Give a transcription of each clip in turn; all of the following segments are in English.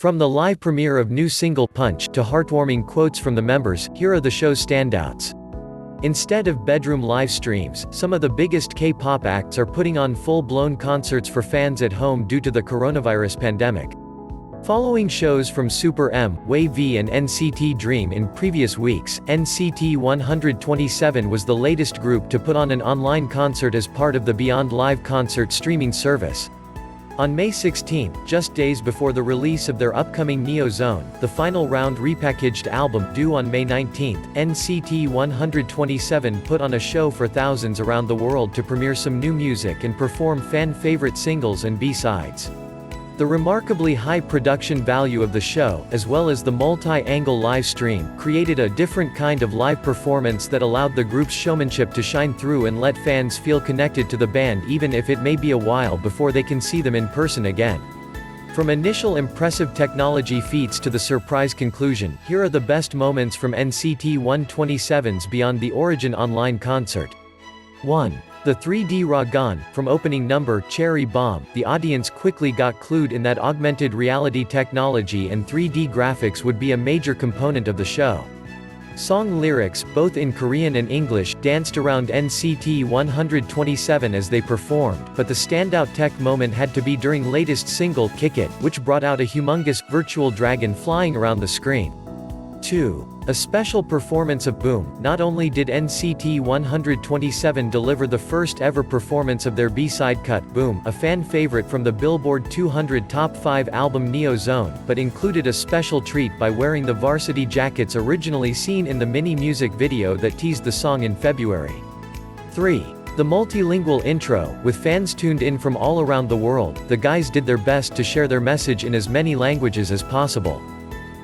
From the live premiere of new single Punch to heartwarming quotes from the members, here are the show's standouts. Instead of bedroom live streams, some of the biggest K-pop acts are putting on full-blown concerts for fans at home due to the coronavirus pandemic. Following shows from Super M, Wave V and NCT Dream in previous weeks, NCT 127 was the latest group to put on an online concert as part of the Beyond Live concert streaming service. On May 16, just days before the release of their upcoming Neo Zone, the final round repackaged album due on May 19, NCT 127 put on a show for thousands around the world to premiere some new music and perform fan-favorite singles and B-sides. The remarkably high production value of the show, as well as the multi-angle live stream, created a different kind of live performance that allowed the group's showmanship to shine through and let fans feel connected to the band even if it may be a while before they can see them in person again. From initial impressive technology feats to the surprise conclusion, here are the best moments from NCT 127's Beyond the Origin online concert. 1. The 3D Ragan, from opening number Cherry Bomb, the audience quickly got clued in that augmented reality technology and 3D graphics would be a major component of the show. Song lyrics, both in Korean and English, danced around NCT 127 as they performed, but the standout tech moment had to be during latest single Kick It, which brought out a humongous, virtual dragon flying around the screen. 2. A special performance of Boom. Not only did NCT 127 deliver the first ever performance of their B-side cut, Boom, a fan favorite from the Billboard 200 Top 5 album Neo Zone, but included a special treat by wearing the varsity jackets originally seen in the mini music video that teased the song in February. 3. The multilingual intro, with fans tuned in from all around the world, the guys did their best to share their message in as many languages as possible.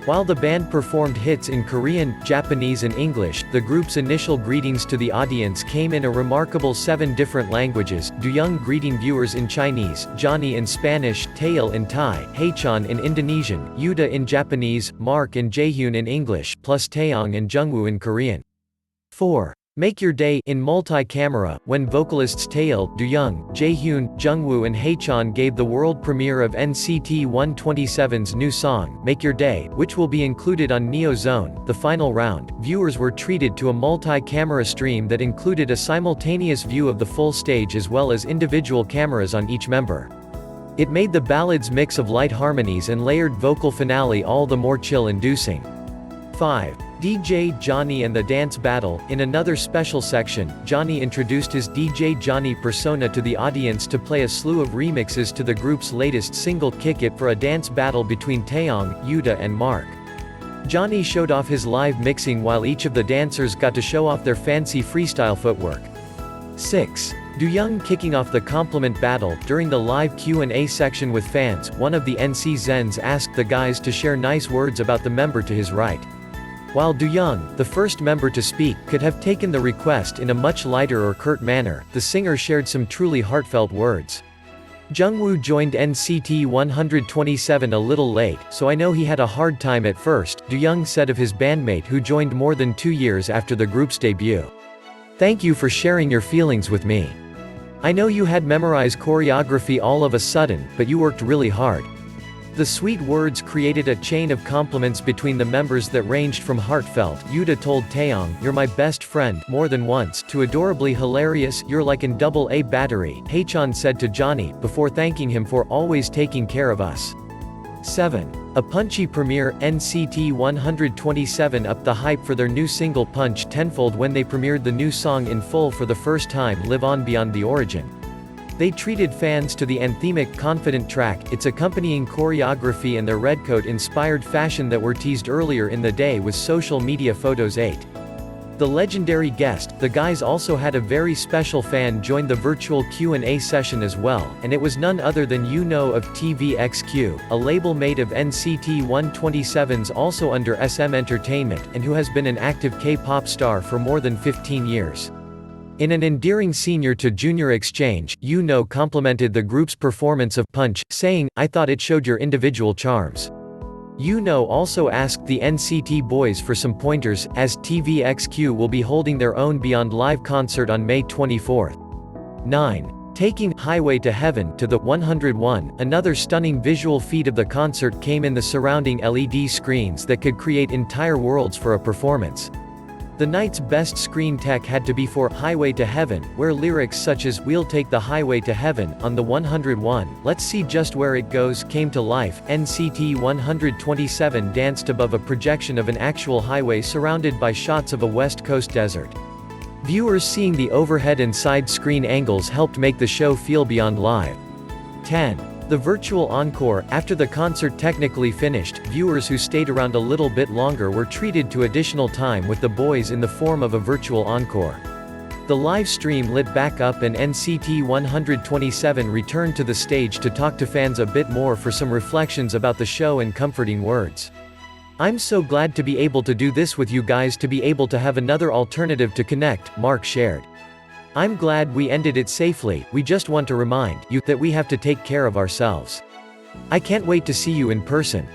While the band performed hits in Korean, Japanese and English, the group's initial greetings to the audience came in a remarkable 7 different languages: Doyoung greeting viewers in Chinese, Johnny in Spanish, Taeil in Thai, Haechan in Indonesian, Yuta in Japanese, Mark and Jaehyun in English, plus Taeyong and Jungwoo in Korean. 4. Make Your Day, in multi-camera, when vocalists Taeil, Doyoung, Jaehyun, Jungwoo and Haechan gave the world premiere of NCT 127's new song, Make Your Day, which will be included on Neo Zone, the final round. Viewers were treated to a multi-camera stream that included a simultaneous view of the full stage as well as individual cameras on each member. It made the ballad's mix of light harmonies and layered vocal finale all the more chill-inducing. 5. DJ Johnny and the Dance Battle. In another special section, Johnny introduced his DJ Johnny persona to the audience to play a slew of remixes to the group's latest single Kick It for a dance battle between Taeyong, Yuta and Mark. Johnny showed off his live mixing while each of the dancers got to show off their fancy freestyle footwork. 6. Doyoung kicking off the compliment battle. During the live Q&A section with fans, one of the NCT's asked the guys to share nice words about the member to his right. While Doyoung, the first member to speak, could have taken the request in a much lighter or curt manner, the singer shared some truly heartfelt words. Jungwoo joined NCT 127 a little late, so I know he had a hard time at first, Doyoung said of his bandmate who joined more than 2 years after the group's debut. Thank you for sharing your feelings with me. I know you had memorized choreography all of a sudden, but you worked really hard. The sweet words created a chain of compliments between the members that ranged from heartfelt, Yuta told Taeyong, "You're my best friend," more than once, to adorably hilarious, "You're like an AA battery," Haechan said to Johnny, before thanking him for always taking care of us. 7. A punchy premiere. NCT 127 upped the hype for their new single Punch tenfold when they premiered the new song in full for the first time, Live On Beyond the Origin. They treated fans to the anthemic Confident track, its accompanying choreography and their redcoat-inspired fashion that were teased earlier in the day with social media photos. 8. The legendary guest. The guys also had a very special fan join the virtual Q&A session as well, and it was none other than of TVXQ, a label mate of NCT 127's also under SM Entertainment, and who has been an active K-pop star for more than 15 years. In an endearing senior to junior exchange, complimented the group's performance of Punch, saying, "I thought it showed your individual charms." Also asked the NCT boys for some pointers, as TVXQ will be holding their own Beyond Live concert on May 24. 9. Taking Highway to Heaven to the 101, another stunning visual feat of the concert came in the surrounding LED screens that could create entire worlds for a performance. The night's best screen tech had to be for Highway to Heaven, where lyrics such as "We'll take the highway to heaven" on the 101, "Let's see just where it goes" came to life. NCT 127 danced above a projection of an actual highway surrounded by shots of a West Coast desert. Viewers seeing the overhead and side screen angles helped make the show feel beyond live. 10. The virtual encore. After the concert technically finished, viewers who stayed around a little bit longer were treated to additional time with the boys in the form of a virtual encore. The live stream lit back up and NCT 127 returned to the stage to talk to fans a bit more for some reflections about the show and comforting words. "I'm so glad to be able to do this with you guys, to be able to have another alternative to connect," Mark shared. "I'm glad we ended it safely. We just want to remind you that we have to take care of ourselves. I can't wait to see you in person."